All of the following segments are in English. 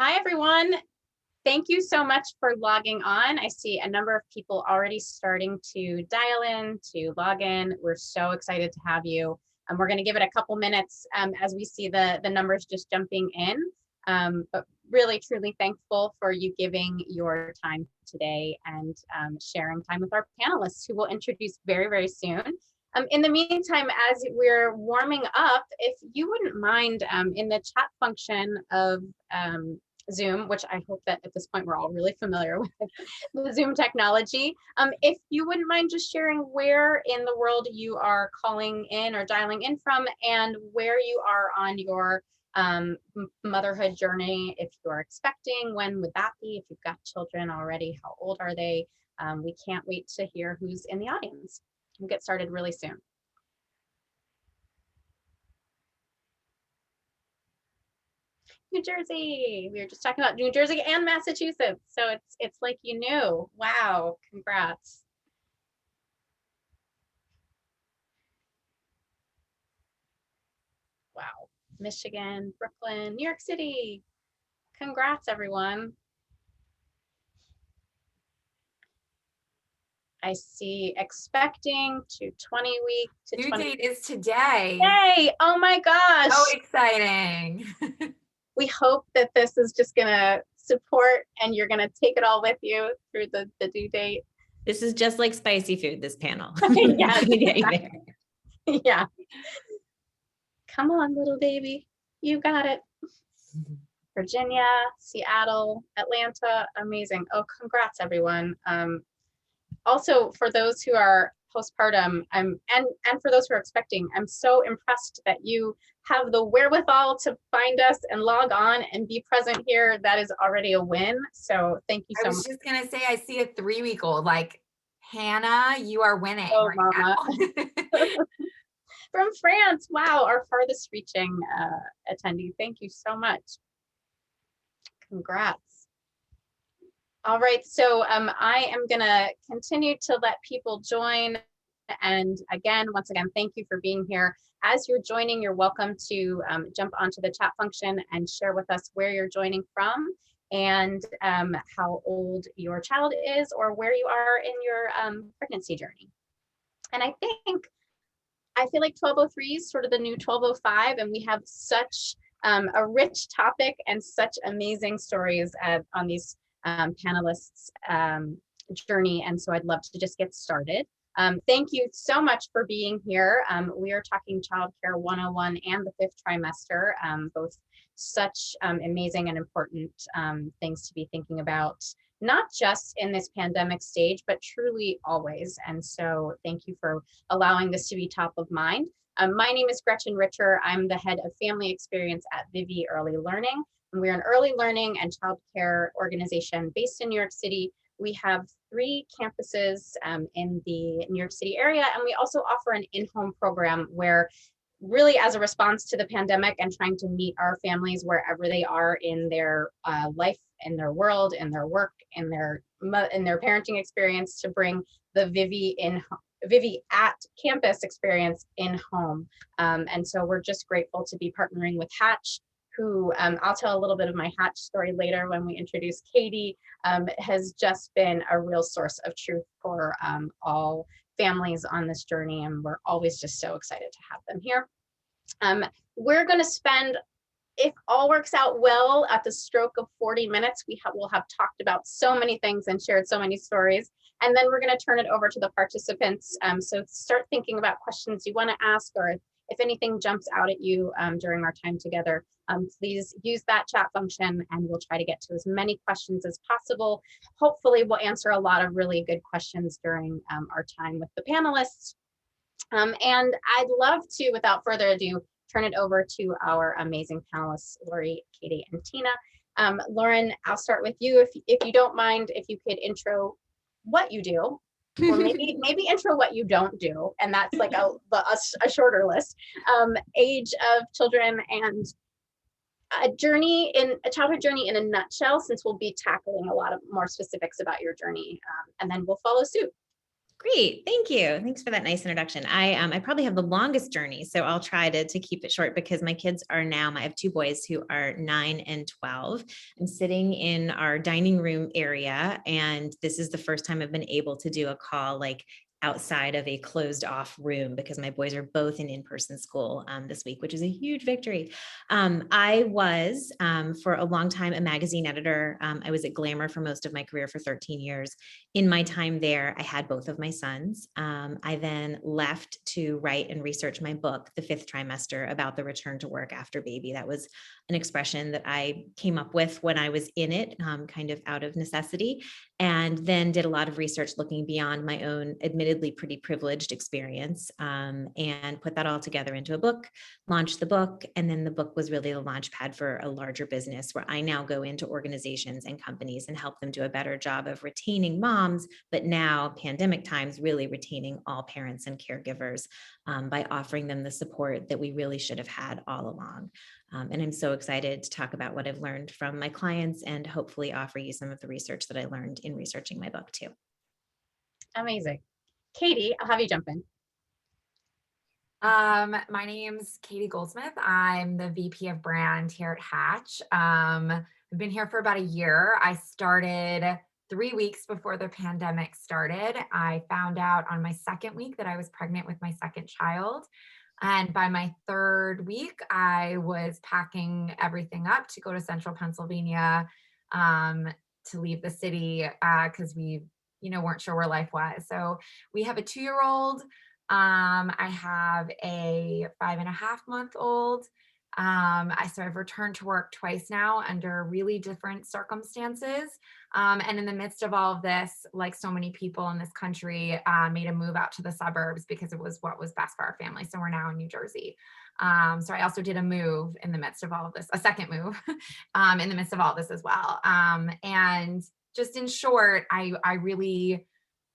Hi, everyone. Thank you so much for logging on. I see a number of people already starting to dial in, to log in. We're so excited to have you. We're going to give it a couple minutes as we see the numbers just jumping in. But really, truly thankful for you giving your time today and sharing time with our panelists, who we'll introduce very, very soon. In the meantime, as we're warming up, if you wouldn't mind in the chat function of Zoom, which I hope that at this point we're all really familiar with the Zoom technology. If you wouldn't mind just sharing where in the world you are calling in or dialing in from, and where you are on your motherhood journey. If you are expecting, when would that be? If you've got children already, how old are they? We can't wait to hear who's in the audience. We'll get started really soon. New Jersey. We were just talking about New Jersey and Massachusetts. So it's like you knew. Wow, congrats. Wow. Michigan, Brooklyn, New York City. Congrats, everyone. I see expecting to 20 week to Due 20. date is today. Yay! Oh my gosh. So exciting. We hope that this is just gonna support and you're gonna take it all with you through the due date. This is just like spicy food, this panel. Yeah. Yeah. Come on, little baby. You got it. Virginia, Seattle, Atlanta, amazing. Oh, congrats, everyone. Also, for those who are postpartum, and for those who are expecting, I'm so impressed that you have the wherewithal to find us and log on and be present here. That is already a win. So thank you so much. I was just gonna say, I see a 3-week-old. Like, Hannah, you are winning. Oh, right mama. From France. Wow, our farthest reaching attendee. Thank you so much. Congrats. All right, so I am gonna continue to let people join. And again, once again, thank you for being here. As you're joining, you're welcome to jump onto the chat function and share with us where you're joining from and how old your child is or where you are in your pregnancy journey. And I feel like 1203 is sort of the new 1205, and we have such a rich topic and such amazing stories on these panelists' journey. And so I'd love to just get started. Thank you so much for being here. We are talking Childcare 101 and the Fifth Trimester, both such amazing and important things to be thinking about, not just in this pandemic stage, but truly always. And so thank you for allowing this to be top of mind. My name is Gretchen Richer. I'm the head of family experience at Vivvi Early Learning. And we're an early learning and childcare organization based in New York City. We have 3 campuses in the New York City area, and we also offer an in-home program where, really as a response to the pandemic and trying to meet our families wherever they are in their life, in their world, in their work, in their parenting experience, to bring the Vivvi at campus experience in home. And so we're just grateful to be partnering with Hatch, who I'll tell a little bit of my Hatch story later when we introduce Katie, has just been a real source of truth for all families on this journey. And we're always just so excited to have them here. We're going to spend, if all works out well, at the stroke of 40 minutes, we'll have talked about so many things and shared so many stories. And then we're going to turn it over to the participants. So start thinking about questions you want to ask, or if anything jumps out at you during our time together, please use that chat function and we'll try to get to as many questions as possible. Hopefully we'll answer a lot of really good questions during our time with the panelists. And I'd love to, without further ado, turn it over to our amazing panelists, Lori, Katie, and Tina. Lauren, I'll start with you. If you don't mind, if you could intro what you do, or maybe intro what you don't do, and that's like a shorter list. Age of children and a childhood journey in a nutshell, since we'll be tackling a lot of more specifics about your journey, and then we'll follow suit. Great. Thank you. Thanks for that nice introduction. I probably have the longest journey, so I'll try to keep it short because my kids are now, I have two boys who are 9 and 12. I'm sitting in our dining room area, and this is the first time I've been able to do a call like outside of a closed off room because my boys are both in in-person school this week, which is a huge victory. I was for a long time a magazine editor. I was at Glamour for most of my career for 13 years. In my time there, I had both of my sons. I then left to write and research my book, The Fifth Trimester, about the return to work after baby. That was an expression that I came up with when I was in it, kind of out of necessity, and then did a lot of research looking beyond my own admittedly pretty privileged experience, and put that all together into a book, launched the book, and then the book was really the launch pad for a larger business where I now go into organizations and companies and help them do a better job of retaining moms, but now pandemic times, really retaining all parents and caregivers by offering them the support that we really should have had all along. And I'm so excited to talk about what I've learned from my clients and hopefully offer you some of the research that I learned in researching my book too. Amazing. Katie, I'll have you jump in. My name's Katie Goldsmith. I'm the VP of brand here at Hatch. I've been here for about a year. I started 3 weeks before the pandemic started. I found out on my second week that I was pregnant with my second child. And by my third week, I was packing everything up to go to central Pennsylvania to leave the city because we, weren't sure where life was. So we have a 2-year-old. I have a 5.5-month-old. So I've returned to work twice now under really different circumstances. And in the midst of all of this, like so many people in this country, made a move out to the suburbs because it was what was best for our family. So we're now in New Jersey. So I also did a move in the midst of all of this, a second move in the midst of all this as well. And just in short, I really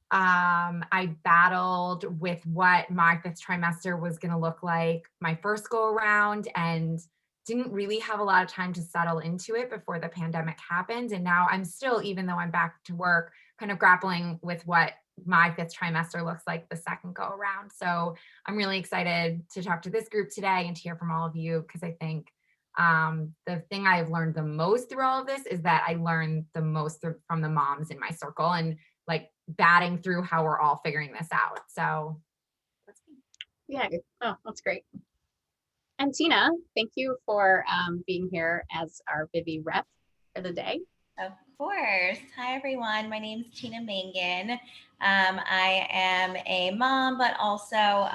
I battled with what my fifth trimester was going to look like my first go around and didn't really have a lot of time to settle into it before the pandemic happened. And now I'm still, even though I'm back to work, kind of grappling with what my fifth trimester looks like the second go around. So I'm really excited to talk to this group today and to hear from all of you, because I think the thing I've learned the most through all of this is that I learned the most from the moms in my circle and like batting through how we're all figuring this out. So that's me. Yeah. Oh, that's great. And Tina, thank you for being here as our Vivvi rep for the day. Of course. Hi, everyone. My name is Tina Mangan. I am a mom, but also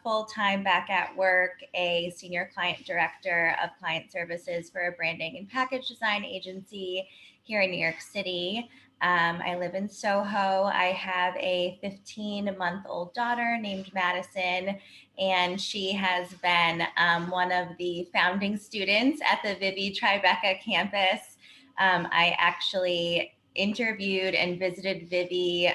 full-time back at work, a senior client director of client services for a branding and package design agency here in New York City. I live in Soho. I have a 15-month-old daughter named Madison, and she has been one of the founding students at the Vivvi Tribeca campus. I actually interviewed and visited Vivvi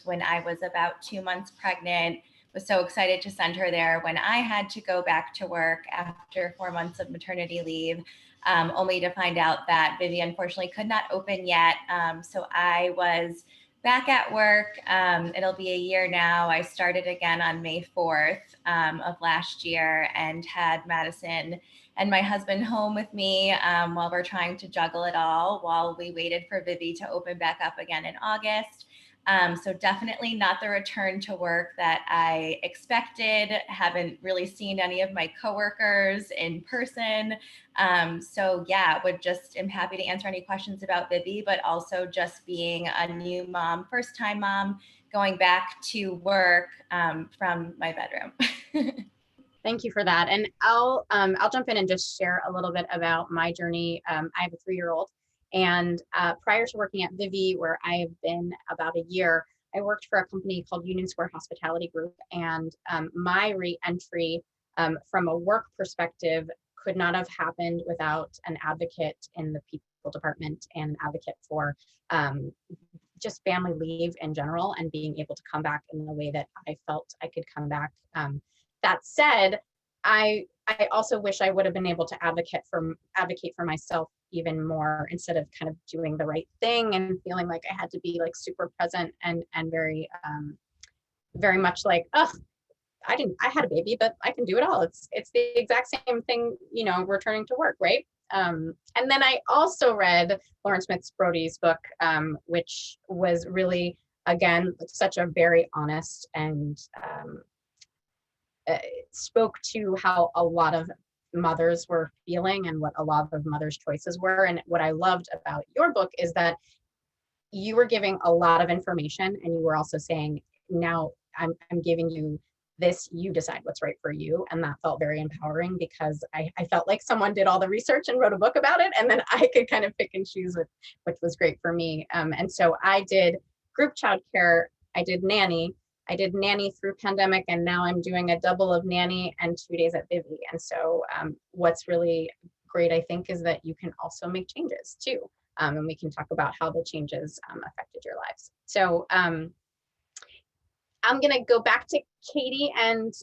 when I was about 2 months pregnant. Was so excited to send her there when I had to go back to work after 4 months of maternity leave, only to find out that Vivvi unfortunately could not open yet. So I was back at work. It'll be a year now. I started again on May 4th of last year and had Madison and my husband home with me while we're trying to juggle it all while we waited for Vivvi to open back up again in August. So definitely not the return to work that I expected. Haven't really seen any of my coworkers in person. So yeah, am happy to answer any questions about Vivvi, but also just being a new mom, first time mom, going back to work from my bedroom. Thank you for that. And I'll jump in and just share a little bit about my journey. I have a 3-year-old, and prior to working at Vivvi, where I have been about a year, I worked for a company called Union Square Hospitality Group. And my re-entry from a work perspective could not have happened without an advocate in the people department and an advocate for just family leave in general and being able to come back in the way that I felt I could come back. That said, I also wish I would have been able to advocate for myself even more instead of kind of doing the right thing and feeling like I had to be like super present and very very much like, oh, I had a baby, but I can do it all. It's the exact same thing, you know, returning to work, right? And then I also read Lauren Smith's Brody's book, which was really, again, such a very honest and spoke to how a lot of mothers were feeling and what a lot of mothers' choices were. And what I loved about your book is that you were giving a lot of information, and you were also saying, now I'm giving you this, you decide what's right for you. And that felt very empowering, because I felt like someone did all the research and wrote a book about it, and then I could kind of pick and choose, which was great for me. And so I did group childcare, I did nanny through pandemic, and now I'm doing a double of nanny and 2 days at Vivvi. And so what's really great, I think, is that you can also make changes too. And we can talk about how the changes affected your lives. So I'm going to go back to Katie and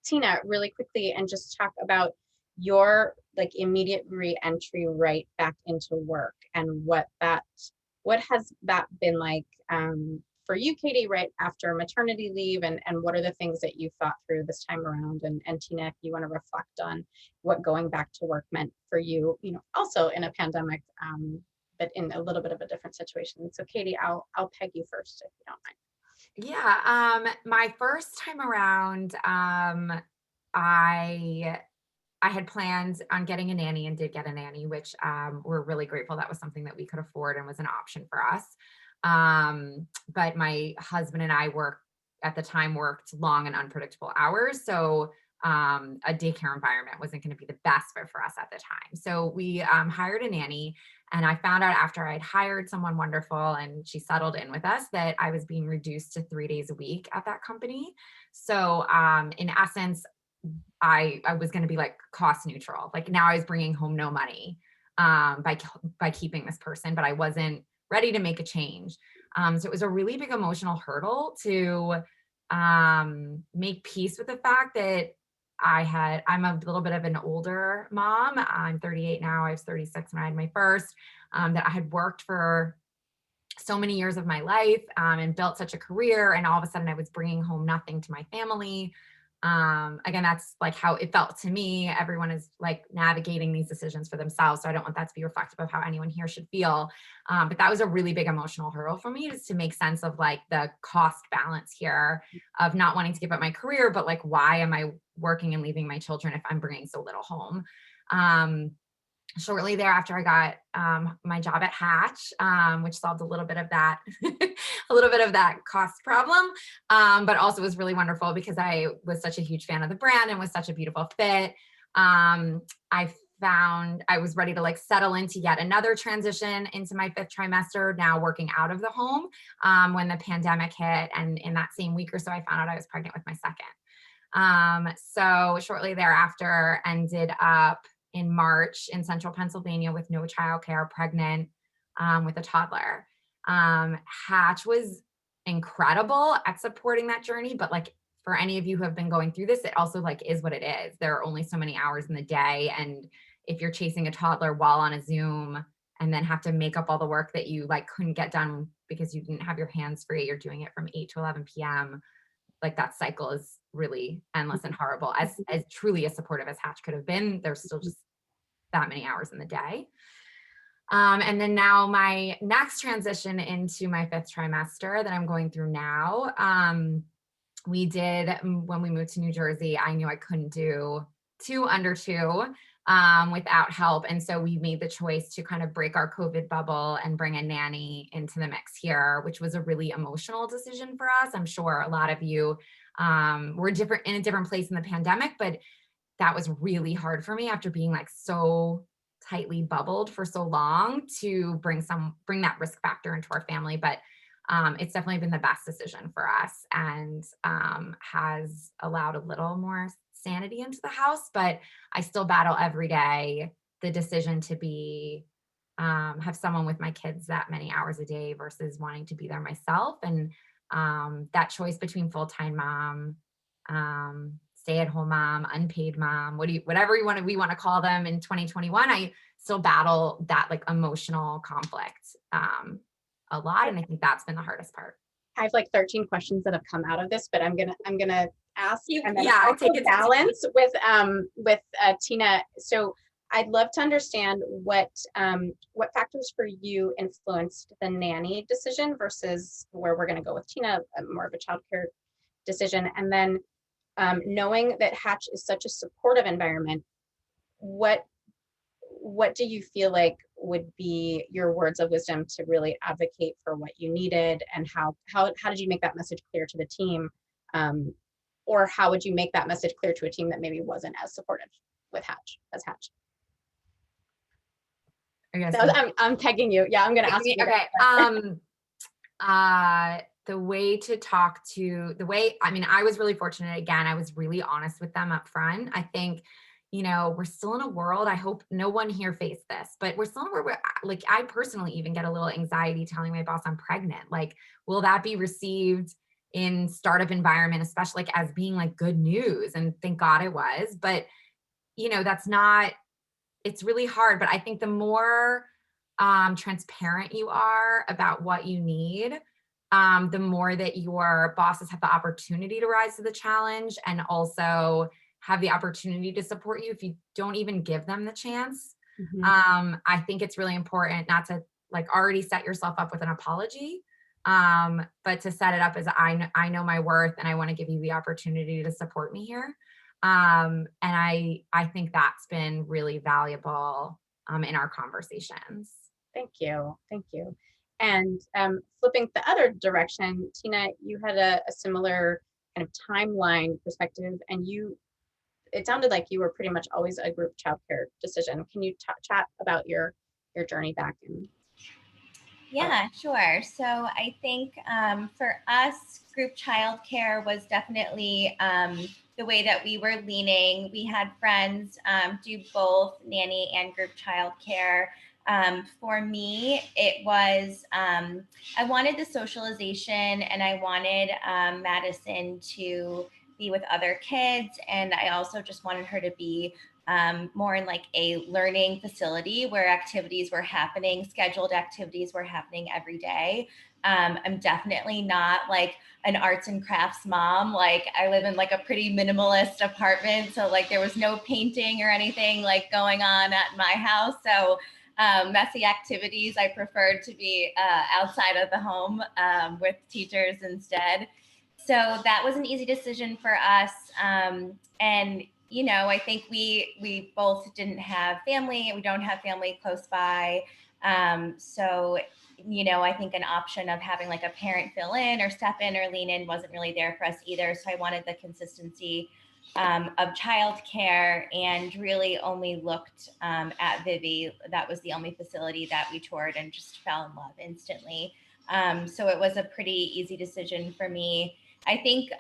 Tina really quickly and just talk about your like immediate re-entry right back into work, and what has that been like for you, Katie, right after maternity leave, and what are the things that you thought through this time around? And Tina, if you want to reflect on what going back to work meant for you, you know, also in a pandemic, but in a little bit of a different situation. So Katie, I'll peg you first if you don't mind. Yeah, my first time around, I had planned on getting a nanny and did get a nanny, which we're really grateful. That was something that we could afford and was an option for us. But my husband and I at the time worked long and unpredictable hours. So a daycare environment wasn't going to be the best fit for us at the time. So we hired a nanny, and I found out after I'd hired someone wonderful and she settled in with us that I was being reduced to 3 days a week at that company. So in essence, I was going to be like cost neutral. Like now I was bringing home no money by keeping this person, but I wasn't ready to make a change. So it was a really big emotional hurdle to make peace with the fact that I'm a little bit of an older mom. I'm 38 now. I was 36 when I had my first, that I had worked for so many years of my life and built such a career. And all of a sudden I was bringing home nothing to my family. Again, that's like how it felt to me. Everyone is like navigating these decisions for themselves. So I don't want that to be reflective of how anyone here should feel. But that was a really big emotional hurdle for me, just to make sense of like the cost balance here of not wanting to give up my career, but like, why am I working and leaving my children if I'm bringing so little home? Shortly thereafter, I got my job at Hatch, which solved a little bit of that, cost problem, but also was really wonderful because I was such a huge fan of the brand and was such a beautiful fit. I found I was ready to like settle into yet another transition into my 5th trimester, now working out of the home, when the pandemic hit. And in that same week or so, I found out I was pregnant with my second. So shortly thereafter, ended up in March in central Pennsylvania with no childcare, pregnant with a toddler. Hatch was incredible at supporting that journey, but like for any of you who have been going through this, it also like is what it is. There are only so many hours in the day, and if you're chasing a toddler while on a Zoom and then have to make up all the work that you like couldn't get done because you didn't have your hands free, you're doing it from 8 to 11 p.m. Like that cycle is really endless and horrible. As truly as supportive as Hatch could have been, there's still just that many hours in the day. And then now my next transition into my 5th trimester that I'm going through now, when we moved to New Jersey, I knew I couldn't do 2 under 2 without help. And so we made the choice to kind of break our COVID bubble and bring a nanny into the mix here, which was a really emotional decision for us. I'm sure a lot of you were in a different place in the pandemic, but that was really hard for me after being like so tightly bubbled for so long to bring that risk factor into our family. But it's definitely been the best decision for us, and has allowed a little more sanity into the house. But I still battle every day the decision to be have someone with my kids that many hours a day versus wanting to be there myself. And that choice between full-time mom, stay-at-home mom, unpaid mom, whatever we want to call them in 2021, I still battle that like emotional conflict a lot. And I think that's been the hardest part. I have like 13 questions that have come out of this, but I'm gonna ask and then I also take it to balance with Tina. So I'd love to understand what factors for you influenced the nanny decision versus where we're gonna go with Tina, more of a childcare decision. And then knowing that Hatch is such a supportive environment, what do you feel like would be your words of wisdom to really advocate for what you needed, and how did you make that message clear to the team, or how would you make that message clear to a team that maybe wasn't as supportive with Hatch as Hatch? I guess I'm pegging you. Yeah, I'm gonna ask you. Okay. The way to talk to I mean, I was really fortunate. Again, I was really honest with them up front. I think, we're still in a world, I hope no one here faced this, but we're still in a world where, like, I personally even get a little anxiety telling my boss I'm pregnant. Like, will that be received in startup environment, especially like as being like good news? And thank God it was. But, that's not, it's really hard. But I think the more transparent you are about what you need, the more that your bosses have the opportunity to rise to the challenge and also have the opportunity to support you if you don't even give them the chance. I think it's really important not to like already set yourself up with an apology, but to set it up as I know my worth and I want to give you the opportunity to support me here. And I think that's been really valuable in our conversations. Thank you. And flipping the other direction, Tina, you had a similar kind of timeline perspective, and it sounded like you were pretty much always a group childcare decision. Can you chat about your journey back? Yeah, sure. So I think for us, group childcare was definitely the way that we were leaning. We had friends do both nanny and group childcare. For me, it was I wanted the socialization, and I wanted Madison to be with other kids, and I also just wanted her to be more in like a learning facility where activities were happening, scheduled activities were happening every day. I'm definitely not like an arts and crafts mom. Like, I live in like a pretty minimalist apartment, so like there was no painting or anything like going on at my house. So messy activities I preferred to be outside of the home with teachers instead. So that was an easy decision for us. And I think we both didn't have family. We don't have family close by. So I think an option of having like a parent fill in or step in or lean in wasn't really there for us either. So I wanted the consistency of childcare, and really only looked at Vivvi. That was the only facility that we toured and just fell in love instantly. So it was a pretty easy decision for me. I think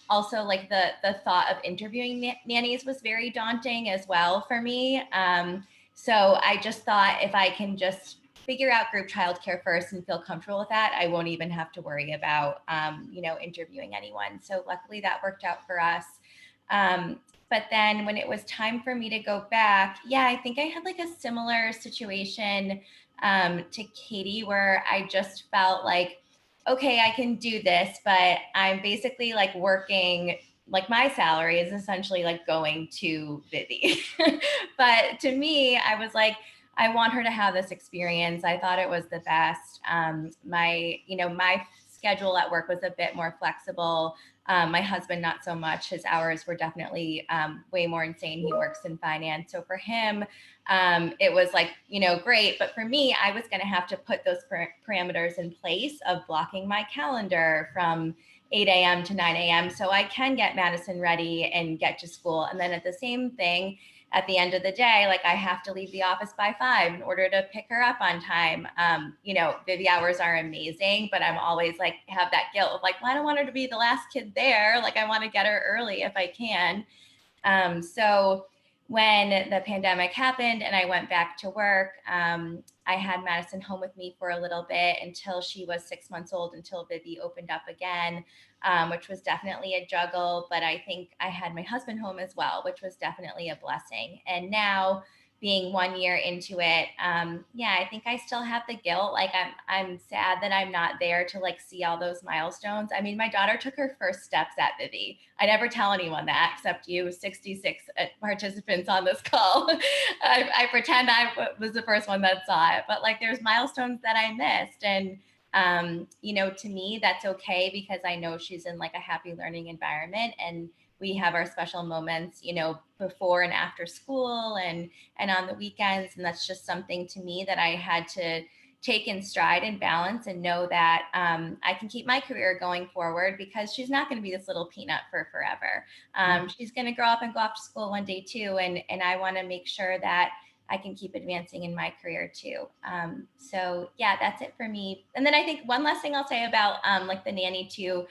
also like the thought of interviewing nannies was very daunting as well for me. So I just thought, if I can just figure out group childcare first and feel comfortable with that, I won't even have to worry about interviewing anyone. So luckily that worked out for us. But then when it was time for me to go back, I think I had like a similar situation to Katie, where I just felt like, okay, I can do this, but I'm basically like working, like my salary is essentially like going to Vivvi. But to me, I was like, I want her to have this experience. I thought it was the best. My schedule at work was a bit more flexible. My husband, not so much. His hours were definitely way more insane. He works in finance. So for him, it was like, great. But for me, I was going to have to put those parameters in place of blocking my calendar from 8 a.m. to 9 a.m. so I can get Madison ready and get to school. And then at the same thing, at the end of the day, like, I have to leave the office by 5 in order to pick her up on time. Vivvi hours are amazing, but I'm always like, have that guilt of like, well, I don't want her to be the last kid there. Like, I want to get her early if I can. So when the pandemic happened and I went back to work, I had Madison home with me for a little bit until she was 6 months old, until Vivvi opened up again, which was definitely a juggle. But I think I had my husband home as well, which was definitely a blessing. And now being 1 year into it, yeah, I think I still have the guilt. Like I'm sad that I'm not there to like see all those milestones. I mean, my daughter took her first steps at Vivvi. I never tell anyone that except you 66 participants on this call. I pretend I was the first one that saw it, but like there's milestones that I missed. And you know, to me, that's okay because I know she's in like a happy learning environment, and we have our special moments, you know, before and after school and on the weekends. And that's just something to me that I had to take in stride and balance and know that I can keep my career going forward because she's not going to be this little peanut for forever. She's going to grow up and go off to school one day too. And I want to make sure that I can keep advancing in my career too. So yeah, that's it for me. And then I think one last thing I'll say about like the nanny too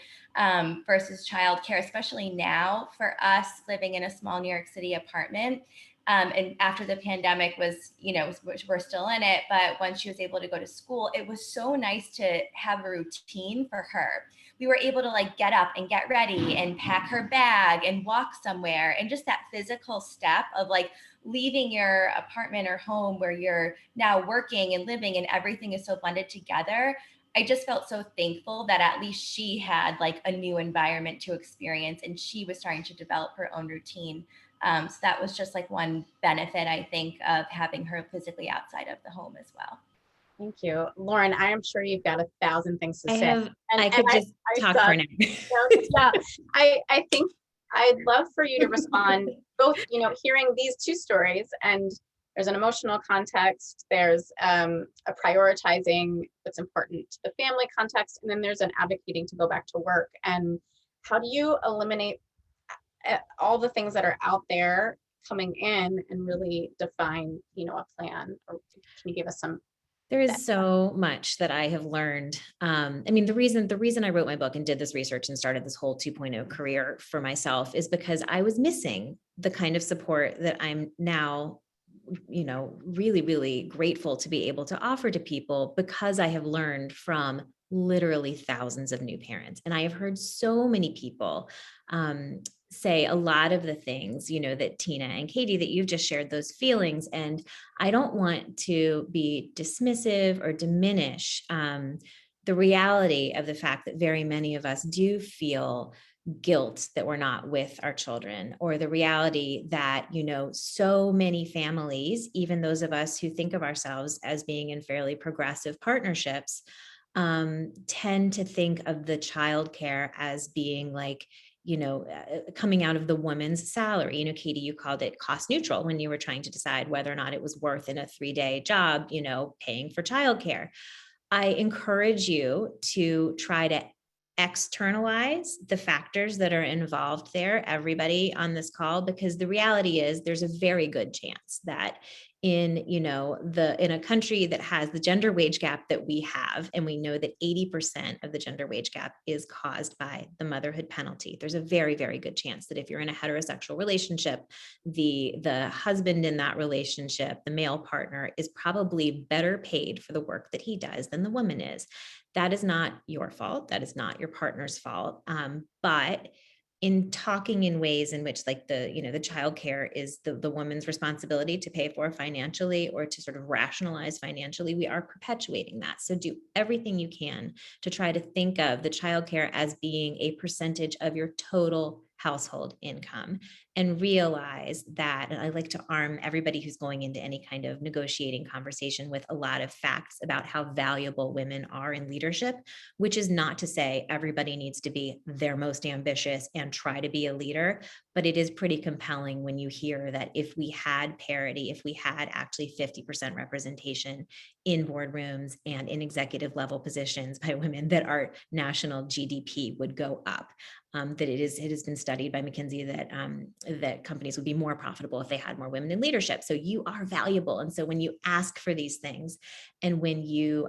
versus childcare, especially now for us living in a small New York City apartment. And after the pandemic was, you know, we're still in it, but when she was able to go to school, it was so nice to have a routine for her. We were able to like get up and get ready and pack her bag and walk somewhere. And just that physical step of like leaving your apartment or home where you're now working and living and everything is so blended together. I just felt so thankful that at least she had like a new environment to experience and she was starting to develop her own routine. So that was just like one benefit, I think, of having her physically outside of the home as well. Thank you. Lauren, I am sure you've got 1,000 things to I say. have, I could just talk for now. Yeah, I think I'd love for you to respond both, you know, hearing these two stories, and there's an emotional context, there's a prioritizing what's important to the family context, and then there's an advocating to go back to work. And how do you eliminate all the things that are out there coming in and really define, you know, a plan? Or can you give us some? There is so much that I have learned. I mean, the reason I wrote my book and did this research and started this whole 2.0 career for myself is because I was missing the kind of support that I'm now, you know, really, really grateful to be able to offer to people, because I have learned from literally thousands of new parents. And I have heard so many people say a lot of the things, you know, that Tina and Katie, that you've just shared those feelings. And I don't want to be dismissive or diminish the reality of the fact that very many of us do feel guilt that we're not with our children, or the reality that, you know, so many families, even those of us who think of ourselves as being in fairly progressive partnerships, tend to think of the childcare as being like, you know, coming out of the woman's salary. You know, Katie, you called it cost neutral when you were trying to decide whether or not it was worth in a 3-day job, you know, paying for childcare. I encourage you to try to externalize the factors that are involved there, everybody on this call, because the reality is there's a very good chance that in, you know, in a country that has the gender wage gap that we have, and we know that 80% of the gender wage gap is caused by the motherhood penalty. There's a very, very good chance that if you're in a heterosexual relationship, the husband in that relationship, the male partner, is probably better paid for the work that he does than the woman is. That is not your fault. That is not your partner's fault. But in talking in ways in which like the, you know, the childcare is the woman's responsibility to pay for financially, or to sort of rationalize financially, we are perpetuating that. So do everything you can to try to think of the childcare as being a percentage of your total household income, and realize that, and I like to arm everybody who's going into any kind of negotiating conversation with a lot of facts about how valuable women are in leadership, which is not to say everybody needs to be their most ambitious and try to be a leader, but it is pretty compelling when you hear that if we had parity, if we had actually 50% representation in boardrooms and in executive level positions by women, that our national GDP would go up. That it has been studied by McKinsey that companies would be more profitable if they had more women in leadership. So you are valuable. And so when you ask for these things, and when you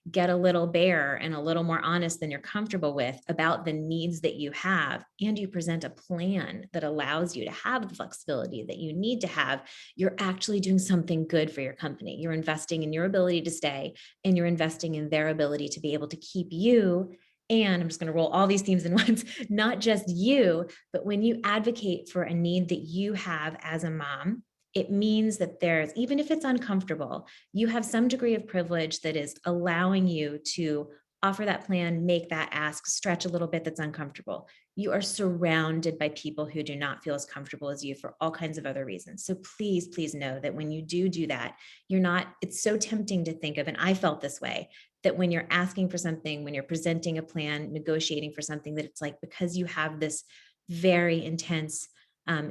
get a little bare and a little more honest than you're comfortable with about the needs that you have, and you present a plan that allows you to have the flexibility that you need to have, you're actually doing something good for your company. You're investing in your ability to stay, and you're investing in their ability to be able to keep you. And I'm just going to roll all these themes in once, not just you, but when you advocate for a need that you have as a mom, it means that there's, even if it's uncomfortable, you have some degree of privilege that is allowing you to offer that plan, make that ask, stretch a little bit that's uncomfortable. You are surrounded by people who do not feel as comfortable as you for all kinds of other reasons. So please, please know that when you do that, you're not, it's so tempting to think of, and I felt this way, that when you're asking for something, when you're presenting a plan, negotiating for something, that it's like, because you have this very intense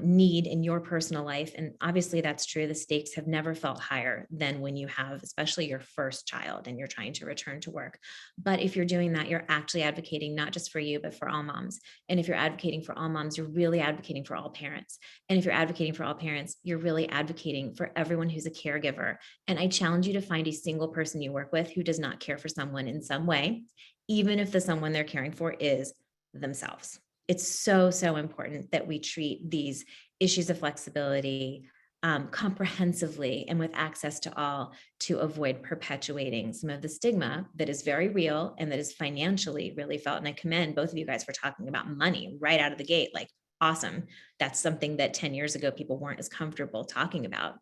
need in your personal life. And obviously that's true. The stakes have never felt higher than when you have, especially your first child and you're trying to return to work. But if you're doing that, you're actually advocating not just for you, but for all moms. And if you're advocating for all moms, you're really advocating for all parents. And if you're advocating for all parents, you're really advocating for everyone who's a caregiver. And I challenge you to find a single person you work with who does not care for someone in some way, even if the someone they're caring for is themselves. It's so, so important that we treat these issues of flexibility comprehensively and with access to all, to avoid perpetuating some of the stigma that is very real and that is financially really felt. And I commend both of you guys for talking about money right out of the gate. Like, awesome. That's something that 10 years ago people weren't as comfortable talking about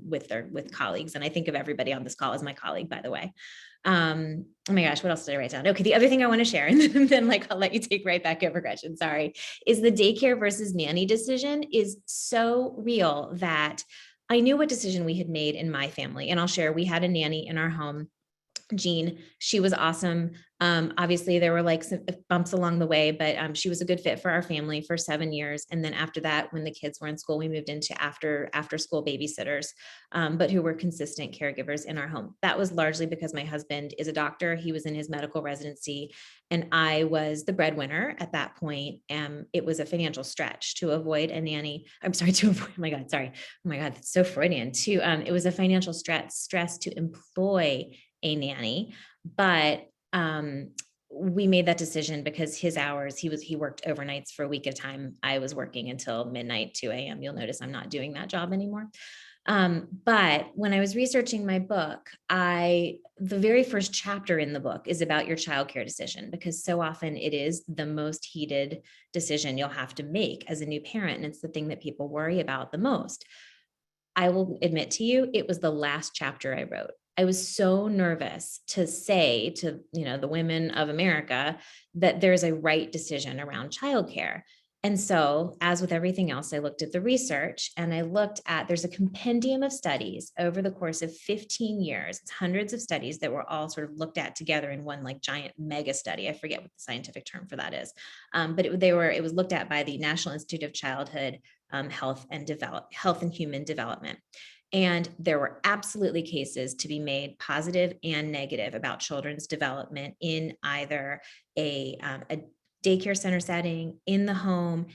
with colleagues. And I think of everybody on this call as my colleague, by the way. Oh my gosh, what else did I write down? Okay, the other thing I want to share, and then like I'll let you take right back over, Gretchen, sorry, is the daycare versus nanny decision is so real that I knew what decision we had made in my family. And I'll share, we had a nanny in our home, Jean. She was awesome. Obviously there were like some bumps along the way, but she was a good fit for our family for 7 years. And then after that, when the kids were in school, we moved into after school babysitters, but who were consistent caregivers in our home. That was largely because my husband is a doctor. He was in his medical residency and I was the breadwinner at that point. It was a financial stretch to avoid a nanny. I'm sorry, to avoid, oh my God, sorry. Oh my God, that's so Freudian too. It was a financial stress to employ a nanny, but we made that decision because his hours, he worked overnights for a week at a time. I was working until midnight, 2 a.m. You'll notice I'm not doing that job anymore. But when I was researching my book, the very first chapter in the book is about your childcare decision, because so often it is the most heated decision you'll have to make as a new parent. And it's the thing that people worry about the most. I will admit to you, it was the last chapter I wrote. I was so nervous to say to, the women of America that there's a right decision around childcare. And so, as with everything else, I looked at the research and I looked at, there's a compendium of studies over the course of 15 years. It's hundreds of studies that were all sort of looked at together in one like giant mega study. I forget what the scientific term for that is. But it was looked at by the National Institute of Childhood Health and Human Development. And there were absolutely cases to be made, positive and negative, about children's development in either a daycare center setting, in the home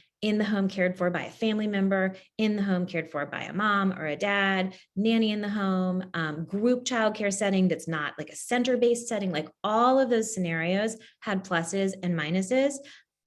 cared for by a family member, in the home cared for by a mom or a dad, nanny in the home, group childcare setting that's not like a center-based setting. Like, all of those scenarios had pluses and minuses.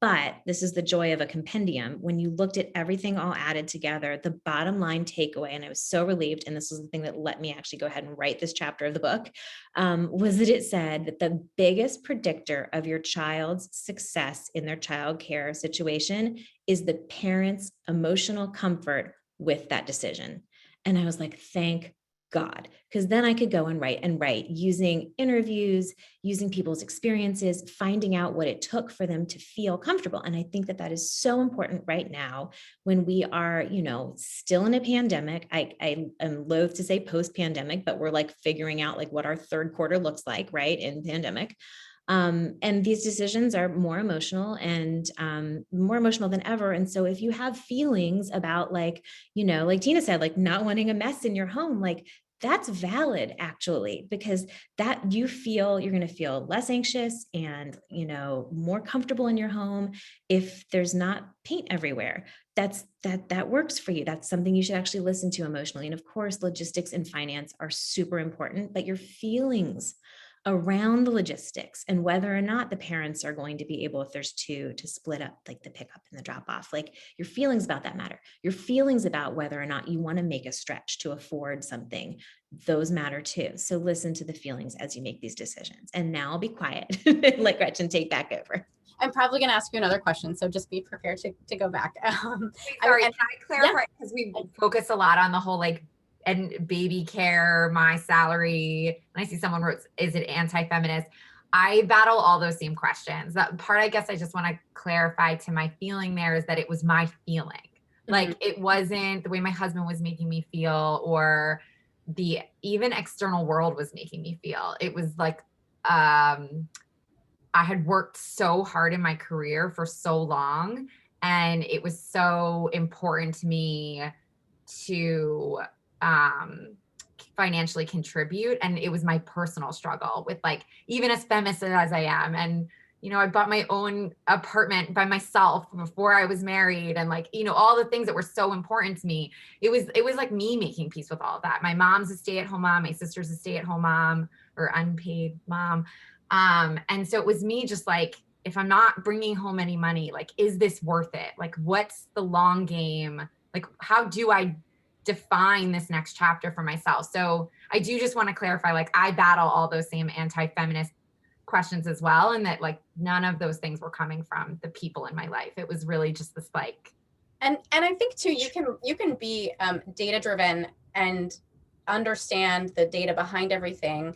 But this is the joy of a compendium. When you looked at everything all added together, the bottom line takeaway, and I was so relieved, and this was the thing that let me actually go ahead and write this chapter of the book, was that it said that the biggest predictor of your child's success in their child care situation is the parent's emotional comfort with that decision. And I was like, thank God, because then I could go and write using interviews, using people's experiences, finding out what it took for them to feel comfortable. And I think that is so important right now when we are, still in a pandemic. I am loath to say post-pandemic, but we're like figuring out like what our third quarter looks like, right, in pandemic. And these decisions are more emotional and more emotional than ever. And so if you have feelings about like Tina said, like not wanting a mess in your home, like that's valid actually, because that you're going to feel less anxious and, more comfortable in your home if there's not paint everywhere. That works for you. That's something you should actually listen to emotionally. And of course, logistics and finance are super important, but your feelings around the logistics and whether or not the parents are going to be able, if there's two, to split up like the pickup and the drop off. Like your feelings about that matter. Your feelings about whether or not you want to make a stretch to afford something, those matter too. So listen to the feelings as you make these decisions. And now I'll be quiet and let Gretchen take back over. I'm probably going to ask you another question, so just be prepared to go back. Wait, sorry, can I clarify? Because we focus a lot on the whole like and baby care, my salary. And I see someone wrote, is it anti-feminist? I battle all those same questions. That part, I guess I just want to clarify to my feeling there is that it was my feeling. Like it wasn't the way my husband was making me feel or the even external world was making me feel. It was like, I had worked so hard in my career for so long, and it was so important to me to financially contribute. And it was my personal struggle with like, even as feminist as I am. And, you know, I bought my own apartment by myself before I was married. And like, you know, all the things that were so important to me, it was like me making peace with all of that. My mom's a stay-at-home mom. My sister's a stay-at-home mom or unpaid mom. And so it was me just like, if I'm not bringing home any money, like, is this worth it? Like, what's the long game? Like, how do I define this next chapter for myself? So I do just want to clarify, like, I battle all those same anti-feminist questions as well. And that like, none of those things were coming from the people in my life. It was really just this like. And I think too, you can be data driven and understand the data behind everything.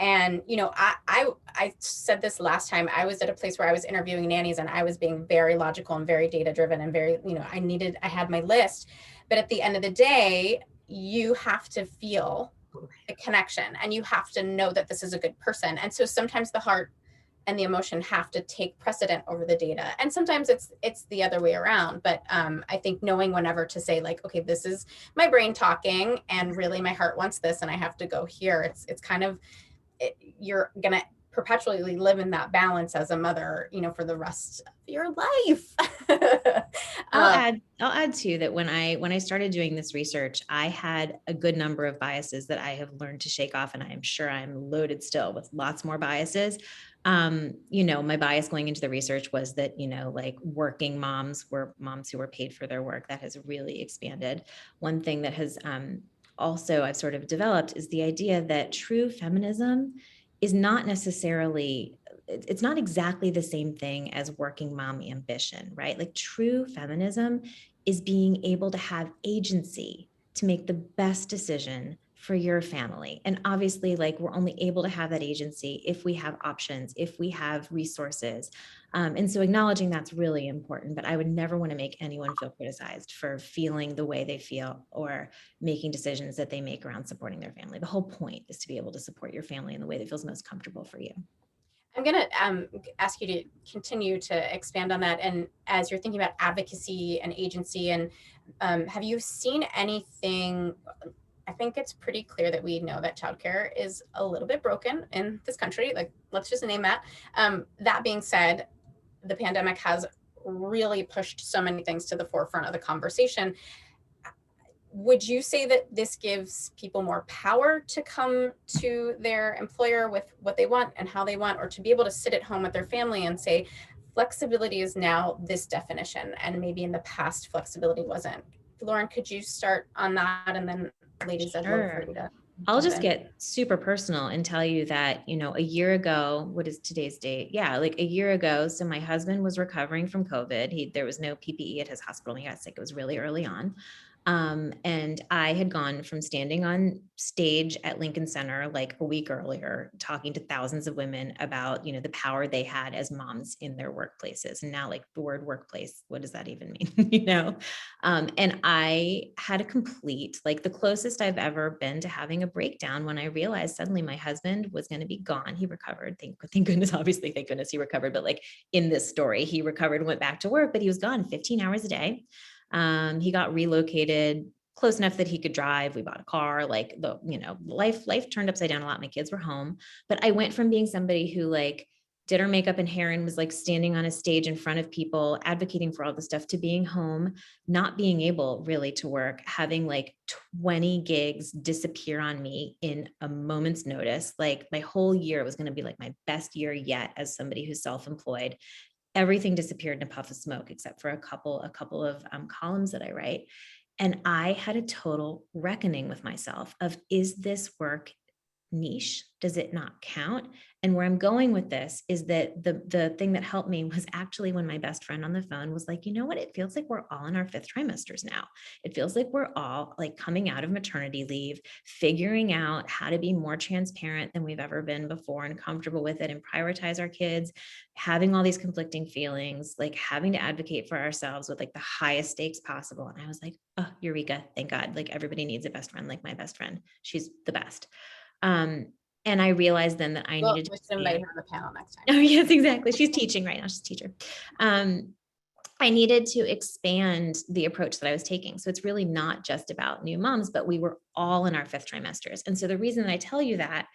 And, you know, I said this last time, I was at a place where I was interviewing nannies and I was being very logical and very data driven and very, you know, I had my list, but at the end of the day, you have to feel a connection and you have to know that this is a good person. And so sometimes the heart and the emotion have to take precedent over the data. And sometimes it's the other way around. But I think knowing whenever to say like, okay, this is my brain talking and really my heart wants this and I have to go here. It's kind of, you're going to perpetually live in that balance as a mother, you know, for the rest of your life. I'll add too that when I started doing this research, I had a good number of biases that I have learned to shake off, and I am sure I'm loaded still with lots more biases. You know, my bias going into the research was that, you know, like working moms were moms who were paid for their work. That has really expanded. One thing that has also I've sort of developed is the idea that true feminism is not necessarily, it's not exactly the same thing as working mom ambition, right? Like true feminism is being able to have agency to make the best decision for your family. And obviously, like we're only able to have that agency if we have options, if we have resources. And so acknowledging that's really important, but I would never want to make anyone feel criticized for feeling the way they feel or making decisions that they make around supporting their family. The whole point is to be able to support your family in the way that feels most comfortable for you. I'm going to ask you to continue to expand on that. And as you're thinking about advocacy and agency, and have you seen anything? I think it's pretty clear that we know that childcare is a little bit broken in this country. Like, let's just name that. That being said, the pandemic has really pushed so many things to the forefront of the conversation. Would you say that this gives people more power to come to their employer with what they want and how they want, or to be able to sit at home with their family and say, flexibility is now this definition, and maybe in the past flexibility wasn't? Lauren, could you start on that? And then ladies, I'd love for you to. I'll just get super personal and tell you that, you know, a year ago, what is today's date? Yeah, like a year ago. So my husband was recovering from COVID. There was no PPE at his hospital. He got sick. It was really early on. And I had gone from standing on stage at Lincoln Center like a week earlier, talking to thousands of women about, you know, the power they had as moms in their workplaces. And now like the word workplace, what does that even mean? You know? And I had a complete, like the closest I've ever been to having a breakdown when I realized suddenly my husband was going to be gone. He recovered. Thank goodness, obviously, thank goodness he recovered. But like in this story, he recovered and went back to work, but he was gone 15 hours a day. He got relocated close enough that he could drive. We bought a car, like the, you know, life turned upside down a lot. My kids were home, but I went from being somebody who like did her makeup and hair and was like standing on a stage in front of people, advocating for all this stuff, to being home, not being able really to work, having like 20 gigs disappear on me in a moment's notice. Like my whole year was going to be like my best year yet as somebody who's self-employed. Everything disappeared in a puff of smoke, except for a couple of columns that I write. And I had a total reckoning with myself of, is this work niche? Does it not count? And where I'm going with this is that the thing that helped me was actually when my best friend on the phone was like, you know what? It feels like we're all in our fifth trimesters now. It feels like we're all like coming out of maternity leave, figuring out how to be more transparent than we've ever been before and comfortable with it and prioritize our kids, having all these conflicting feelings, like having to advocate for ourselves with like the highest stakes possible. And I was like, oh, Eureka, thank God. Like everybody needs a best friend like my best friend. She's the best. And I realized then that I Well, needed we to should invite her on the panel next time. Oh, yes, exactly. She's teaching right now. She's a teacher. I needed to expand the approach that I was taking. So it's really not just about new moms, but we were all in our fifth trimesters. And so the reason that I tell you that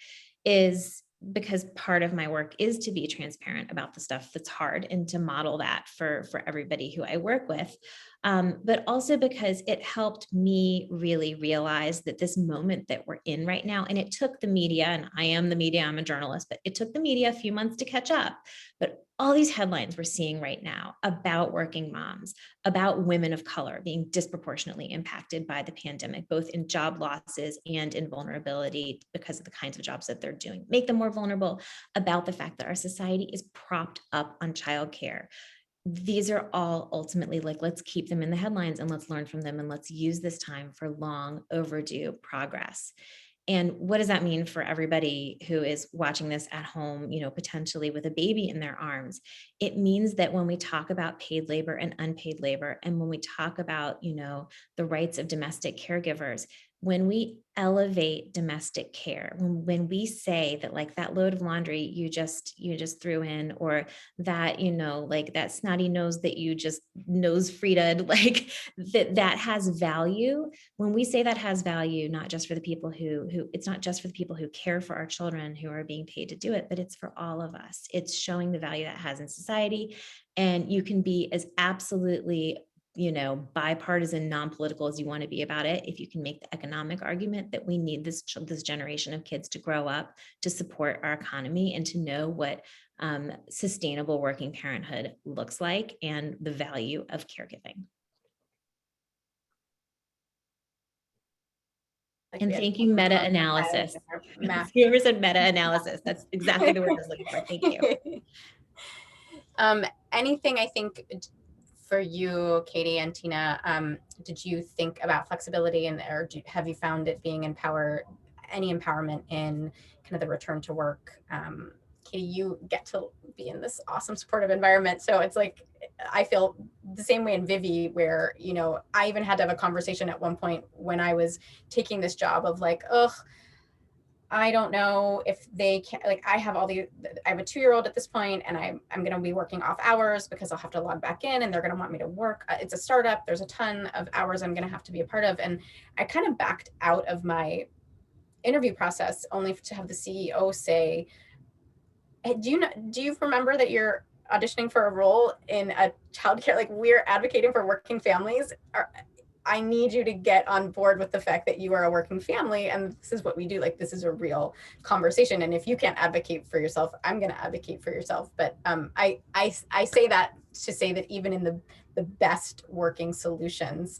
is because part of my work is to be transparent about the stuff that's hard and to model that for everybody who I work with. But also because it helped me really realize that this moment that we're in right now, and it took the media, and I am the media, I'm a journalist, but it took the media a few months to catch up. But all these headlines we're seeing right now about working moms, about women of color being disproportionately impacted by the pandemic, both in job losses and in vulnerability because of the kinds of jobs that they're doing, make them more vulnerable, about the fact that our society is propped up on childcare. These are all ultimately like, let's keep them in the headlines and let's learn from them and let's use this time for long overdue progress. And what does that mean for everybody who is watching this at home, you know, potentially with a baby in their arms? It means that when we talk about paid labor and unpaid labor, and when we talk about, you know, the rights of domestic caregivers, when we elevate domestic care, when we say that like that load of laundry you just threw in, or that, you know, like that snotty nose that you just nose freed, like that has value. When we say that has value, not just for the people who it's not just for the people who care for our children who are being paid to do it, but it's for all of us. It's showing the value that has in society. And you can be as absolutely, you know, bipartisan, non-political as you want to be about it. If you can make the economic argument that we need this generation of kids to grow up to support our economy and to know what sustainable working parenthood looks like and the value of caregiving. Like And thank you, meta-analysis. Whoever said meta-analysis, that's exactly the word I was looking for. Thank you. Anything I think for you, Katie and Tina, did you think about flexibility or have you found it being any empowerment in kind of the return to work? Katie, you get to be in this awesome supportive environment. So it's like, I feel the same way in Vivvi, where, you know, I even had to have a conversation at one point when I was taking this job of like, ugh, I don't know if they can, like, I have a 2-year-old at this point, and I'm going to be working off hours because I'll have to log back in and they're going to want me to work. It's a startup. There's a ton of hours I'm going to have to be a part of. And I kind of backed out of my interview process only to have the CEO say, hey, do you remember that you're auditioning for a role in a childcare? Like, we're advocating for working families. I need you to get on board with the fact that you are a working family and this is what we do. Like, this is a real conversation. And if you can't advocate for yourself, I'm going to advocate for yourself. But I say that to say that even in the best working solutions,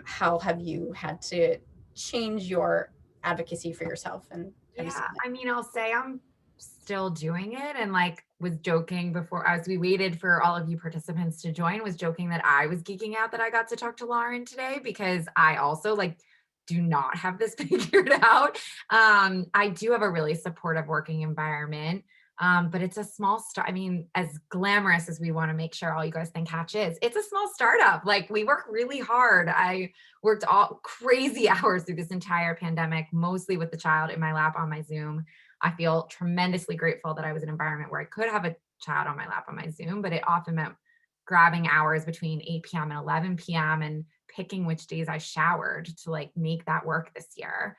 how have you had to change your advocacy for yourself? And yeah, I mean, I'll say I'm still doing it, and like was joking before as we waited for all of you participants to join, was joking that I was geeking out that I got to talk to Lauren today, because I also like do not have this figured out. I do have a really supportive working environment, but it's a small start. I mean, as glamorous as we want to make sure all you guys think Hatch is, it's a small startup. Like, we work really hard. I worked all crazy hours through this entire pandemic, mostly with the child in my lap on my Zoom. I feel tremendously grateful that I was in an environment where I could have a child on my lap on my Zoom, but it often meant grabbing hours between 8 p.m. and 11 p.m. and picking which days I showered to like make that work this year.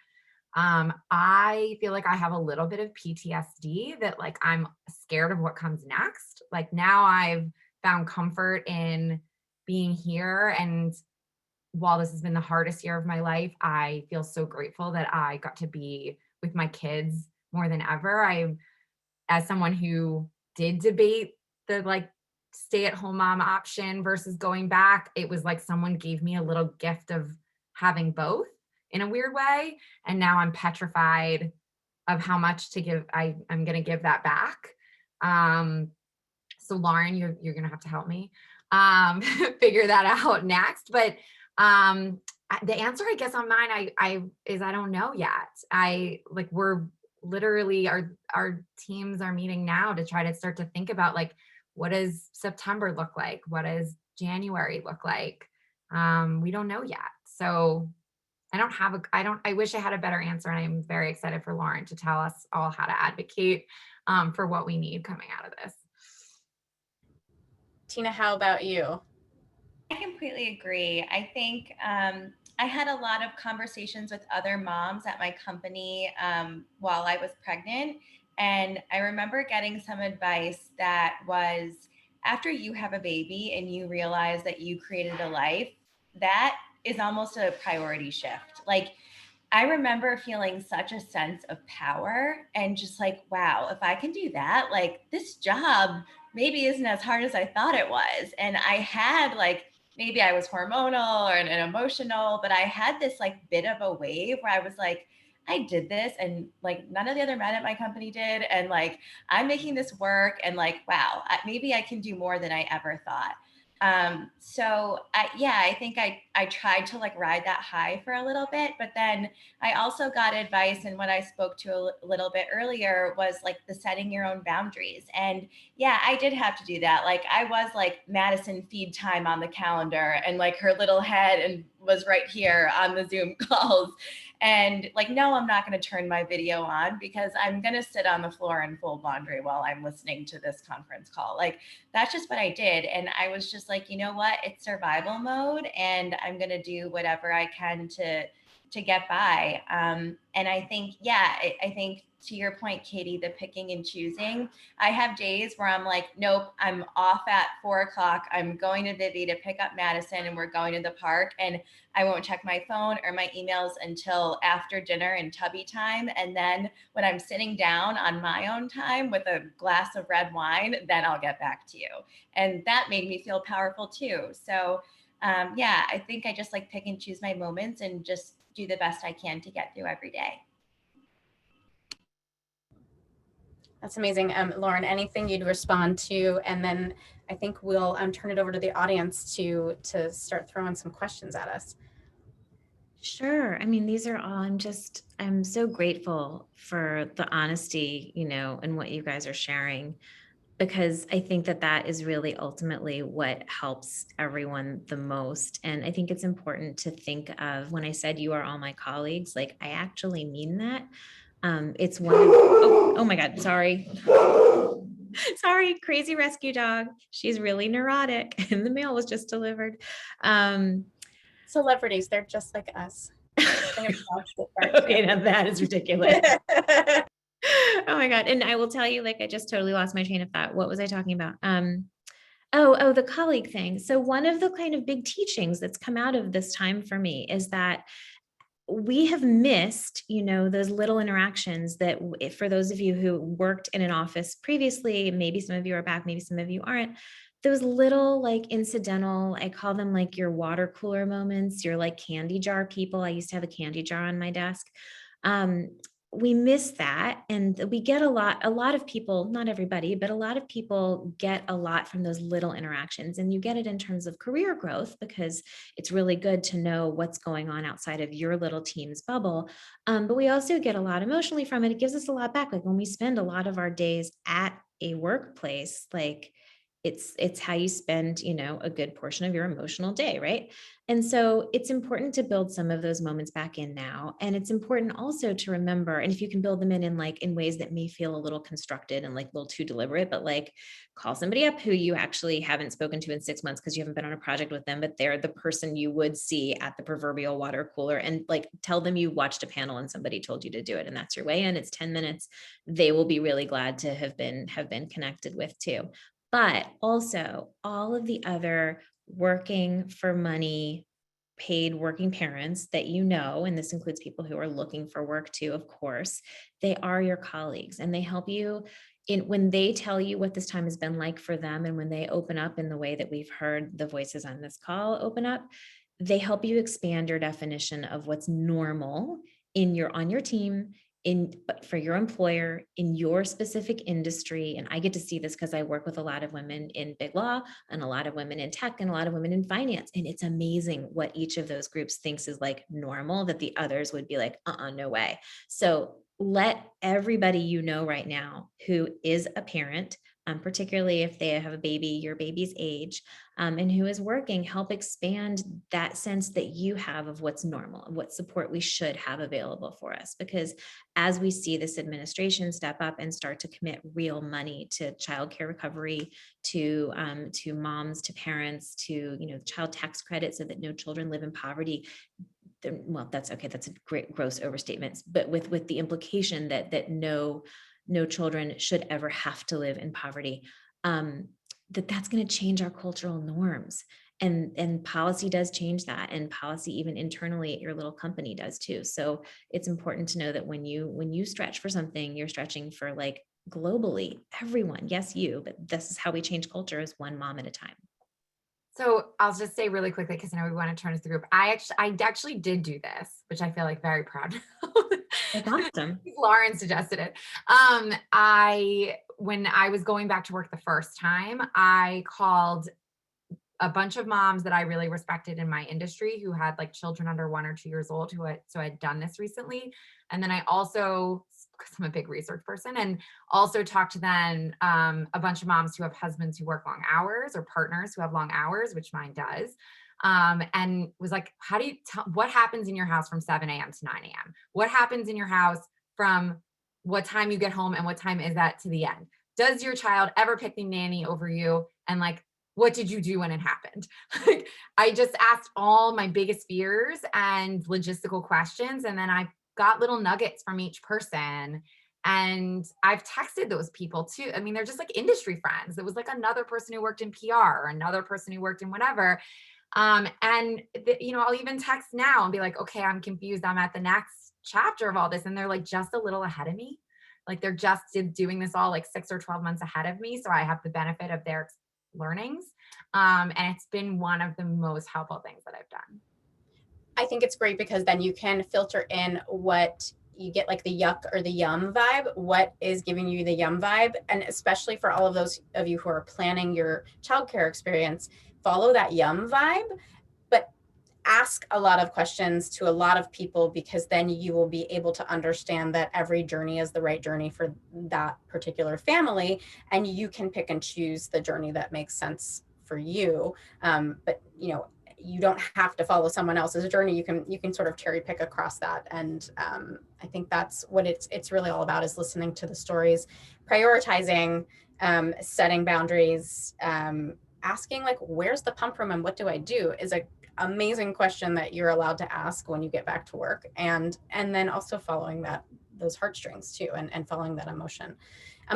I feel like I have a little bit of PTSD that like I'm scared of what comes next. Like now I've found comfort in being here. And while this has been the hardest year of my life, I feel so grateful that I got to be with my kids more than ever. As someone who did debate the like stay at home mom option versus going back, it was like someone gave me a little gift of having both in a weird way. And now I'm petrified of how much to give. I'm going to give that back. So Lauren, you're going to have to help me figure that out next. But the answer, I guess, on mine, I don't know yet. We're literally our teams are meeting now to try to start to think about like, what does September look like? What does January look like? We don't know yet. So I wish I had a better answer. And I'm very excited for Lauren to tell us all how to advocate for what we need coming out of this. Tina, how about you? I completely agree. I think I had a lot of conversations with other moms at my company while I was pregnant. And I remember getting some advice that was, after you have a baby and you realize that you created a life, that is almost a priority shift. Like, I remember feeling such a sense of power and just like, wow, if I can do that, like this job maybe isn't as hard as I thought it was. And I had like, maybe I was hormonal and emotional, but I had this like bit of a wave where I was like, I did this and like none of the other men at my company did. And like, I'm making this work and like, wow, maybe I can do more than I ever thought. I think I tried to like ride that high for a little bit, but then I also got advice, and what I spoke to a little bit earlier was like the setting your own boundaries. And yeah, I did have to do that. Like I was like Madison feed time on the calendar and like her little head and was right here on the Zoom calls. And like, no, I'm not going to turn my video on because I'm going to sit on the floor and fold laundry while I'm listening to this conference call. Like that's just what I did. And I was just like, you know what? It's survival mode and I'm going to do whatever I can to get by. And I think, I think to your point, Katie, the picking and choosing, I have days where I'm like, nope, I'm off at 4:00. I'm going to Vivvi to pick up Madison and we're going to the park. And I won't check my phone or my emails until after dinner and tubby time. And then when I'm sitting down on my own time with a glass of red wine, then I'll get back to you. And that made me feel powerful too. So I think I just like pick and choose my moments and just do the best I can to get through every day. That's amazing. Lauren, anything you'd respond to? And then I think we'll turn it over to the audience to start throwing some questions at us. Sure. I mean, these are all, I'm so grateful for the honesty, and what you guys are sharing, because I think that is really ultimately what helps everyone the most. And I think it's important to think of, when I said you are all my colleagues, like I actually mean that. It's one of, oh my God, sorry. Sorry, crazy rescue dog. She's really neurotic and the mail was just delivered. Celebrities, they're just like us. Okay, now that is ridiculous. Oh my God. And I will tell you, like, I just totally lost my train of thought. What was I talking about? The colleague thing. So one of the kind of big teachings that's come out of this time for me is that we have missed, those little interactions that, for those of you who worked in an office previously, maybe some of you are back, maybe some of you aren't, those little like incidental, I call them like your water cooler moments, your like candy jar people. I used to have a candy jar on my desk. We miss that. And we get a lot of people, not everybody, but a lot of people get a lot from those little interactions. And you get it in terms of career growth, because it's really good to know what's going on outside of your little team's bubble. But we also get a lot emotionally from it. It gives us a lot back. Like when we spend a lot of our days at a workplace, like it's how you spend, a good portion of your emotional day, right? And so it's important to build some of those moments back in now. And it's important also to remember, and if you can build them in ways that may feel a little constructed and like a little too deliberate, but like call somebody up who you actually haven't spoken to in 6 months because you haven't been on a project with them, but they're the person you would see at the proverbial water cooler, and like tell them you watched a panel and somebody told you to do it. And that's your way in. It's 10 minutes. They will be really glad to have been connected with too. But also all of the other working for money, paid working parents that and this includes people who are looking for work too, of course, they are your colleagues, and they help you when they tell you what this time has been like for them, and when they open up in the way that we've heard the voices on this call open up, they help you expand your definition of what's normal on your team, for your employer, in your specific industry. And I get to see this because I work with a lot of women in big law and a lot of women in tech and a lot of women in finance. And it's amazing what each of those groups thinks is like normal that the others would be like, no way. So let everybody right now who is a parent, particularly if they have a baby, your baby's age, and who is working, help expand that sense that you have of what's normal and what support we should have available for us. Because as we see this administration step up and start to commit real money to childcare recovery, to moms, to parents, to child tax credit so that no children live in poverty, well, that's okay. That's a great gross overstatement, but with the implication that no children should ever have to live in poverty, that's going to change our cultural norms. And policy does change that, and policy even internally at your little company does too. So it's important to know that when you stretch for something, you're stretching for like globally, everyone, yes, you, but this is how we change culture, is one mom at a time. So I'll just say really quickly, because I know we want to turn to the group. I actually did do this, which I feel like very proud of. That's awesome. Lauren suggested it. When I was going back to work the first time, I called a bunch of moms that I really respected in my industry who had like children under 1 or 2 years old so I had done this recently. And then I also, because I'm a big research person, and also talked to then a bunch of moms who have husbands who work long hours, or partners who have long hours, which mine does. And was like, what happens in your house from 7 a.m. to 9 a.m.? What happens in your house from what time you get home and what time is that to the end? Does your child ever pick the nanny over you? And like, what did you do when it happened? Like, I just asked all my biggest fears and logistical questions. And then I got little nuggets from each person. And I've texted those people too. I mean, they're just like industry friends. It was like another person who worked in PR, or another person who worked in whatever. I'll even text now and be like, okay, I'm confused. I'm at the next chapter of all this. And they're like just a little ahead of me. Like they're just doing this all like 6 or 12 months ahead of me. So I have the benefit of their learnings. And it's been one of the most helpful things that I've done. I think it's great because then you can filter in what you get, like the yuck or the yum vibe, what is giving you the yum vibe. And especially for all of those of you who are planning your childcare experience, follow that yum vibe, but ask a lot of questions to a lot of people, because then you will be able to understand that every journey is the right journey for that particular family. And you can pick and choose the journey that makes sense for you. But you don't have to follow someone else's journey. You can sort of cherry pick across that. And I think that's what it's really all about, is listening to the stories, prioritizing, setting boundaries, asking like, where's the pump room and what do I do, is a amazing question that you're allowed to ask when you get back to work. And then also following those heartstrings too, and following that emotion.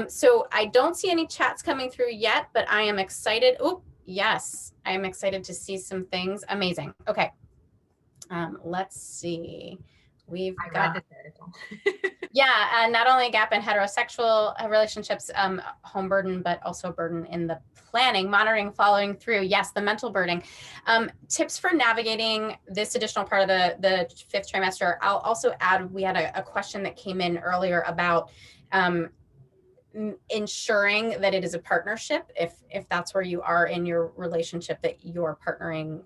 So I don't see any chats coming through yet, but I am excited. Oh, yes, I am excited to see some things. Amazing. Okay. Let's see. We've got, yeah, not only a gap in heterosexual relationships, home burden, but also burden in the planning, monitoring, following through. Yes, the mental burden. Tips for navigating this additional part of the fifth trimester. I'll also add, we had a question that came in earlier about ensuring that it is a partnership, if that's where you are in your relationship, that you're partnering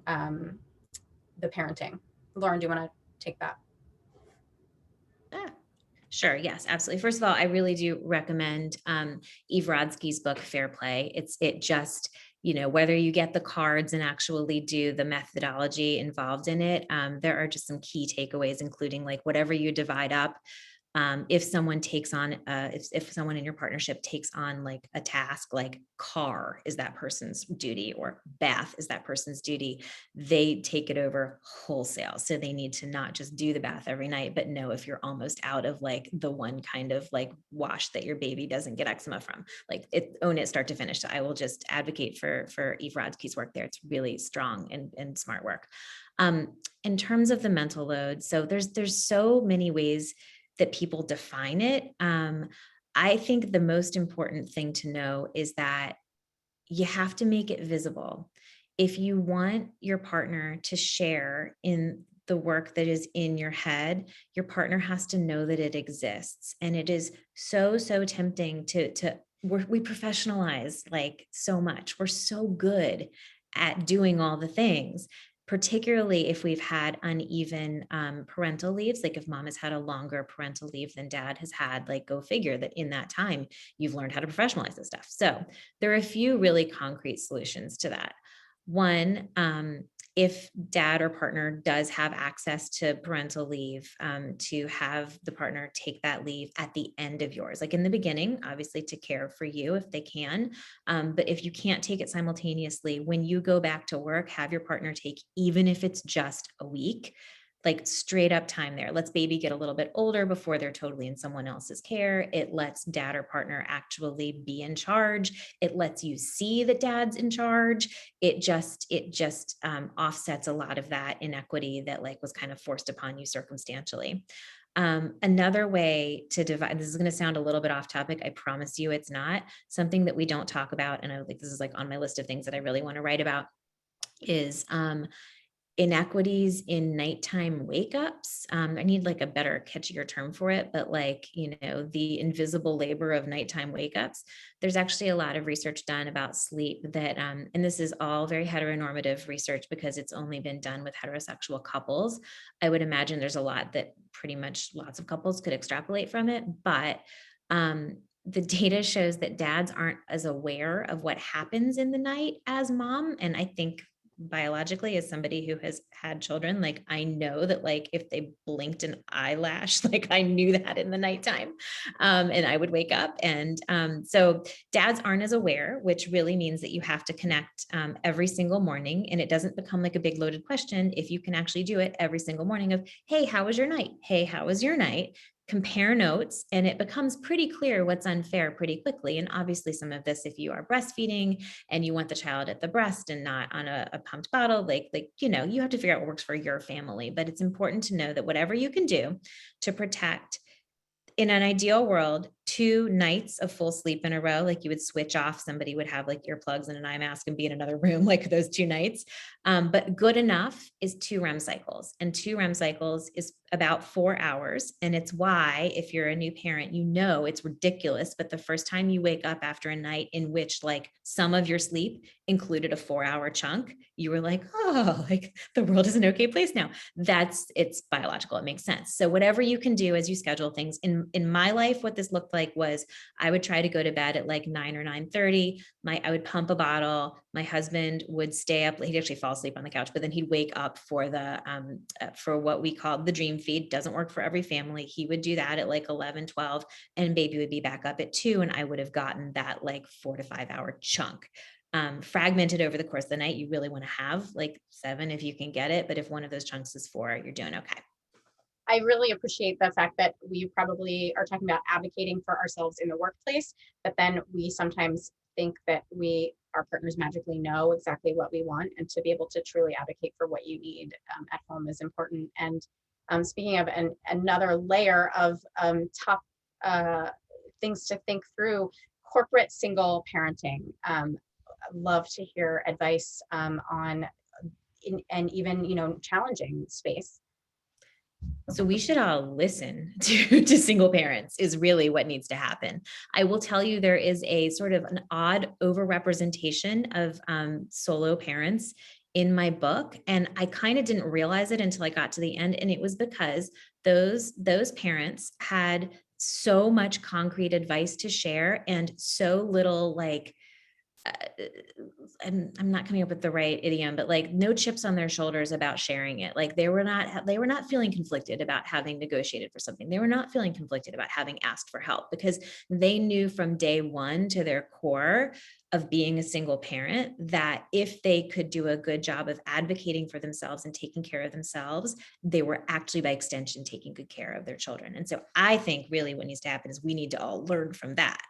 the parenting. Lauren, do you want to take that? Sure. Yes, absolutely. First of all, I really do recommend Eve Rodsky's book, Fair Play. It just, whether you get the cards and actually do the methodology involved in it, there are just some key takeaways, including like whatever you divide up. If someone takes on, if someone in your partnership takes on like a task, like car is that person's duty or bath is that person's duty, they take it over wholesale. So they need to not just do the bath every night, but know if you're almost out of like the one kind of like wash that your baby doesn't get eczema from, like own it start to finish. So I will just advocate for Eve Rodsky's work there. It's really strong and smart work. In terms of the mental load, so there's so many ways that people define it. I think the most important thing to know is that you have to make it visible. If you want your partner to share in the work that is in your head, your partner has to know that it exists. And it is so tempting we professionalize like so much. We're so good at doing all the things, particularly if we've had uneven parental leaves. Like if mom has had a longer parental leave than dad has had, like go figure that in that time, you've learned how to professionalize this stuff. So there are a few really concrete solutions to that. One, if dad or partner does have access to parental leave, to have the partner take that leave at the end of yours, like in the beginning, obviously to care for you if they can. But if you can't take it simultaneously, when you go back to work, have your partner take, even if it's just a week, like straight up time there. Let's baby get a little bit older before they're totally in someone else's care. It lets dad or partner actually be in charge. It lets you see that dad's in charge. It just offsets a lot of that inequity that like was kind of forced upon you circumstantially. Another way to divide, this is going to sound a little bit off topic. I promise you it's not. Something that we don't talk about, and I think this is like on my list of things that I really want to write about, is inequities in nighttime wake ups. I need like a better, catchier term for it, but like, the invisible labor of nighttime wake ups. There's actually a lot of research done about sleep that, and this is all very heteronormative research because it's only been done with heterosexual couples. I would imagine there's a lot that pretty much lots of couples could extrapolate from it, but the data shows that dads aren't as aware of what happens in the night as mom. And I think biologically, as somebody who has had children, like I know that like if they blinked an eyelash, like I knew that in the nighttime, and I would wake up. And so dads aren't as aware, which really means that you have to connect every single morning, and it doesn't become like a big loaded question if you can actually do it every single morning of, hey, how was your night? Hey, how was your night? Compare notes, and it becomes pretty clear what's unfair pretty quickly. And obviously some of this, if you are breastfeeding and you want the child at the breast and not on a pumped bottle, like, you have to figure out what works for your family. But it's important to know that whatever you can do to protect, in an ideal world, 2 nights of full sleep in a row, like you would switch off, somebody would have like earplugs and an eye mask and be in another room, like those 2 nights. But good enough is 2 REM cycles, and 2 REM cycles is about 4 hours. And it's why, if you're a new parent, it's ridiculous, but the first time you wake up after a night in which like some of your sleep included a 4-hour chunk, you were like, oh, like the world is an okay place now. It's biological. It makes sense. So whatever you can do as you schedule things. In my life, what this looked like was I would try to go to bed at like 9 or 9:30. I would pump a bottle. My husband would stay up. He'd actually fall asleep on the couch, but then he'd wake up for for what we called the dream feed. Doesn't work for every family. He would do that at like 11, 12, and baby would be back up at 2. And I would have gotten that like 4 to 5 hour chunk. Fragmented over the course of the night. You really want to have like 7 if you can get it. But if one of those chunks is 4, you're doing okay. I really appreciate the fact that we probably are talking about advocating for ourselves in the workplace, but then we sometimes think that our partners magically know exactly what we want, and to be able to truly advocate for what you need at home is important. And speaking of another layer of tough things to think through, corporate single parenting. I'd love to hear advice on and even challenging space. So we should all listen to single parents is really what needs to happen. I will tell you, there is a sort of an odd overrepresentation of solo parents in my book. And I kind of didn't realize it until I got to the end. And it was because those parents had so much concrete advice to share and so little like, I'm not coming up with the right idiom, but like no chips on their shoulders about sharing it. Like they were not feeling conflicted about having negotiated for something. They were not feeling conflicted about having asked for help because they knew from day one to their core of being a single parent that if they could do a good job of advocating for themselves and taking care of themselves, they were actually by extension taking good care of their children. And so I think really what needs to happen is we need to all learn from that.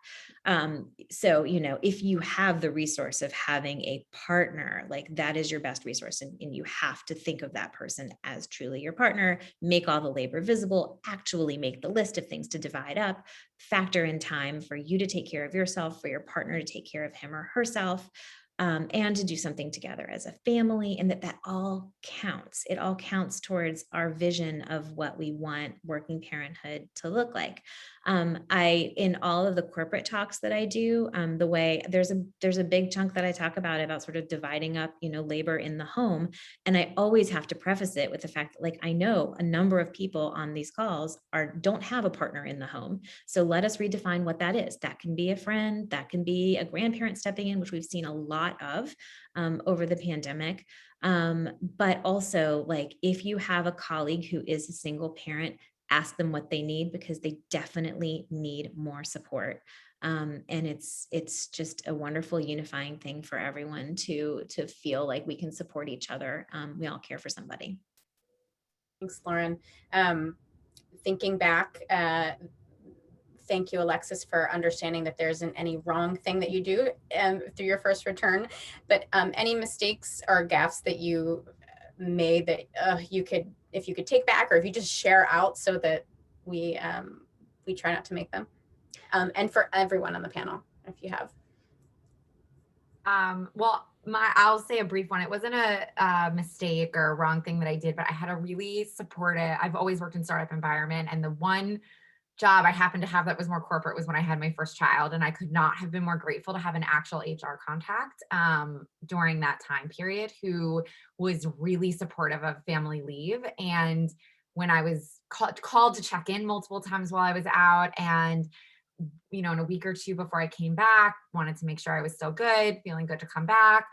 So, if you have the resource of having a partner, like that is your best resource. And you have to think of that person as truly your partner, make all the labor visible, actually make the list of things to divide up, factor in time for you to take care of yourself, for your partner to take care of him or herself. And to do something together as a family, and that all counts. It all counts towards our vision of what we want working parenthood to look like. In all of the corporate talks that I do, the way there's a big chunk that I talk about sort of dividing up, labor in the home. And I always have to preface it with the fact that, like, I know a number of people on these calls don't have a partner in the home. So let us redefine what that is. That can be a friend, that can be a grandparent stepping in, which we've seen a lot of over the pandemic. But also, like, if you have a colleague who is a single parent, ask them what they need, because they definitely need more support. And it's just a wonderful unifying thing for everyone to feel like we can support each other. We all care for somebody. Thanks, Lauren. Thinking back, thank you, Alexis, for understanding that there isn't any wrong thing that you do through your first return, but any mistakes or gaffes that you made that if you could take back, or if you just share out so that we try not to make them. And for everyone on the panel, if you have. Well, I'll say a brief one. It wasn't a mistake or a wrong thing that I did, but I had a really supportive, I've always worked in startup environment, and the one job I happened to have that was more corporate was when I had my first child. And I could not have been more grateful to have an actual HR contact during that time period, who was really supportive of family leave. And when I was called to check in multiple times while I was out, and in a week or two before I came back, wanted to make sure I was still good, feeling good to come back,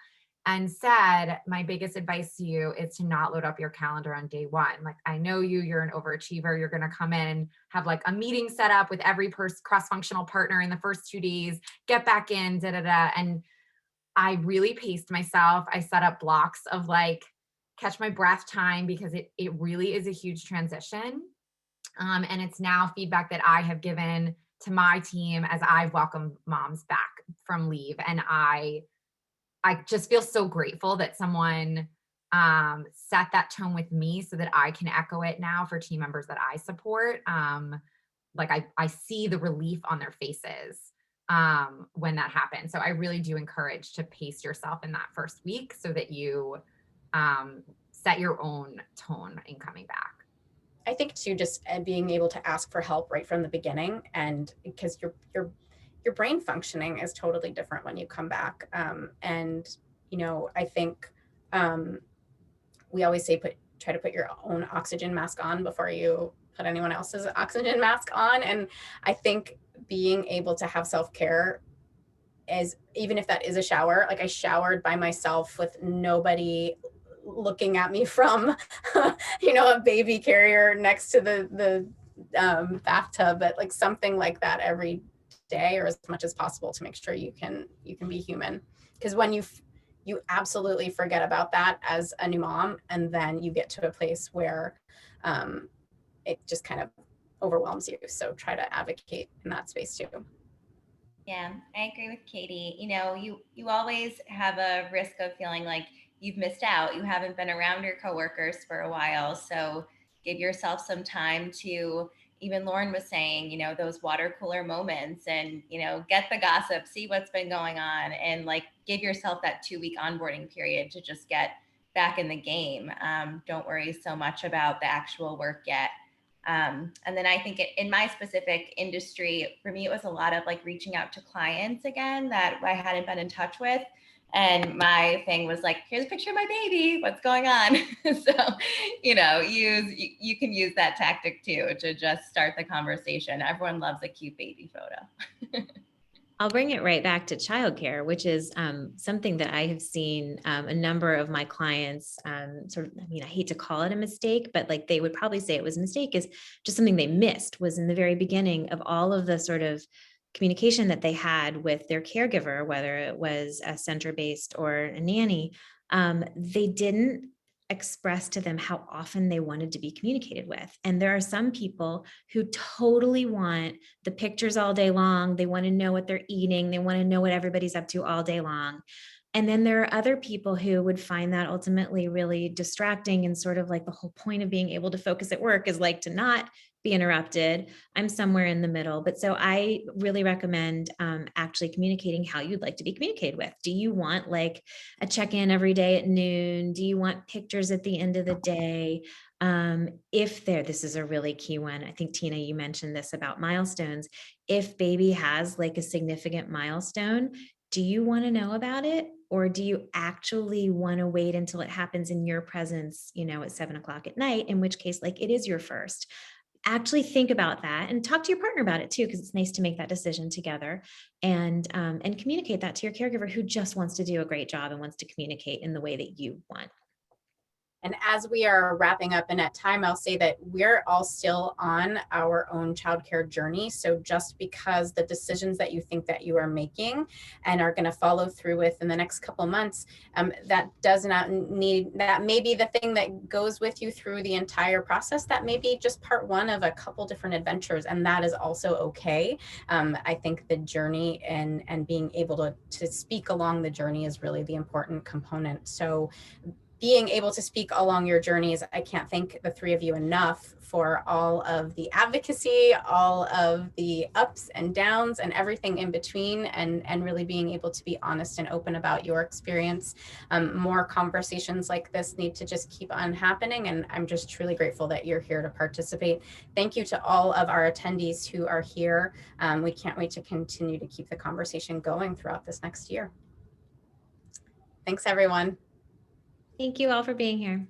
and said, my biggest advice to you is to not load up your calendar on day one. Like, I know you're an overachiever. You're going to come in and have like a meeting set up with every cross-functional partner in the first 2 days, get back in, And I really paced myself. I set up blocks of like catch my breath time, because it really is a huge transition. And it's now feedback that I have given to my team as I've welcomed moms back from leave. And I just feel so grateful that someone set that tone with me so that I can echo it now for team members that I support. Like I see the relief on their faces when that happens. So I really do encourage to pace yourself in that first week so that you set your own tone in coming back. I think too, just being able to ask for help right from the beginning, and because your brain functioning is totally different when you come back. And I think we always say try to put your own oxygen mask on before you put anyone else's oxygen mask on. And I think being able to have self-care is, even if that is a shower, like I showered by myself with nobody looking at me from a baby carrier next to the bathtub, but like something like that every day, or as much as possible, to make sure you can be human. Because when you absolutely forget about that as a new mom, and then you get to a place where it just kind of overwhelms you. So try to advocate in that space too. Yeah, I agree with Katie. You always have a risk of feeling like you've missed out. You haven't been around your coworkers for a while. So give yourself some time to, even Lauren was saying, those water cooler moments, and, get the gossip, see what's been going on, and like give yourself that 2-week onboarding period to just get back in the game. Don't worry so much about the actual work yet. And then I think in my specific industry, for me, it was a lot of like reaching out to clients again that I hadn't been in touch with And my thing was like, here's a picture of my baby. What's going on? So, you can use that tactic too to just start the conversation. Everyone loves a cute baby photo. I'll bring it right back to childcare, which is something that I have seen a number of my clients I hate to call it a mistake, but like they would probably say it was a mistake, is just something they missed was in the very beginning of all of the sort of communication that they had with their caregiver, whether it was a center-based or a nanny. They didn't express to them how often they wanted to be communicated with. And there are some people who totally want the pictures all day long. They want to know what they're eating. They want to know what everybody's up to all day long. And then there are other people who would find that ultimately really distracting, and sort of like the whole point of being able to focus at work is like to not be interrupted. I'm somewhere in the middle. But so I really recommend actually communicating how you'd like to be communicated with. Do you want like a check-in every day at noon? Do you want pictures at the end of the day? This is a really key one. I think Tina, you mentioned this about milestones. If baby has like a significant milestone, do you want to know about it? Or do you actually want to wait until it happens in your presence, at 7:00 at night, in which case, like, it is your first. Actually think about that and talk to your partner about it too, because it's nice to make that decision together and communicate that to your caregiver who just wants to do a great job and wants to communicate in the way that you want. And as we are wrapping up and at time, I'll say that we're all still on our own childcare journey. So just because the decisions that you think that you are making and are going to follow through with in the next couple of months, that does not need, that may be the thing that goes with you through the entire process. That may be just part one of a couple different adventures, and that is also okay. I think the journey and being able to speak along the journey is really the important component. So being able to speak along your journeys, I can't thank the three of you enough for all of the advocacy, all of the ups and downs and everything in between, and really being able to be honest and open about your experience. More conversations like this need to just keep on happening, and I'm just truly grateful that you're here to participate. Thank you to all of our attendees who are here. We can't wait to continue to keep the conversation going throughout this next year. Thanks, everyone. Thank you all for being here.